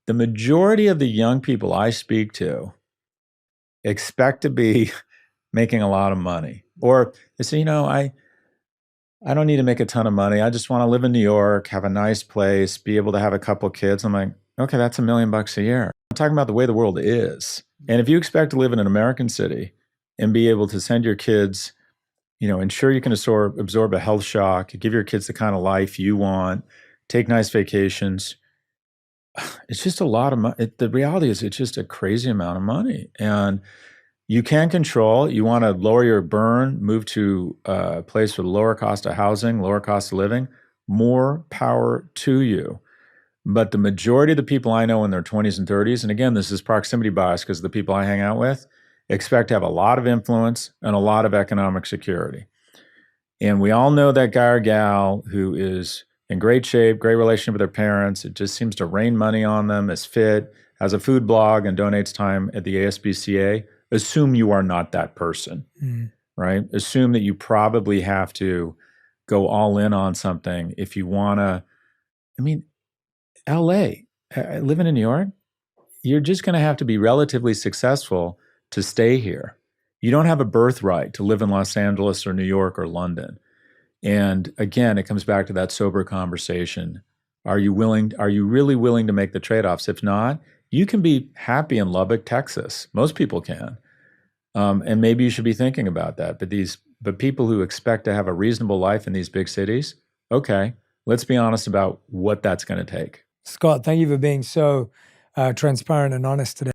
the majority of the young people I speak to expect to be making a lot of money. Or they say, I don't need to make a ton of money. I just want to live in New York, have a nice place, be able to have a couple kids. I'm like, okay, that's $1 million a year. I'm talking about the way the world is. And if you expect to live in an American city and be able to send your kids, ensure you can absorb a health shock, give your kids the kind of life you want, take nice vacations, it's just a lot of money. The reality is it's just a crazy amount of money. And you can control, you want to lower your burn, move to a place with lower cost of housing, lower cost of living, more power to you. But the majority of the people I know in their 20s and 30s, and again, this is proximity bias because the people I hang out with expect to have a lot of influence and a lot of economic security. And we all know that guy or gal who is in great shape, great relationship with their parents, it just seems to rain money on them, is fit, has a food blog and donates time at the ASPCA. Assume you are not that person, right? Assume that you probably have to go all in on something if you want to. I mean, LA, living in New York, you're just going to have to be relatively successful to stay here. You don't have a birthright to live in Los Angeles or New York or London. And again, it comes back to that sober conversation. Are you really willing to make the trade-offs? If not, you can be happy in Lubbock, Texas. Most people can. And maybe you should be thinking about that. But people who expect to have a reasonable life in these big cities, okay, let's be honest about what that's going to take. Scott, thank you for being so transparent and honest today.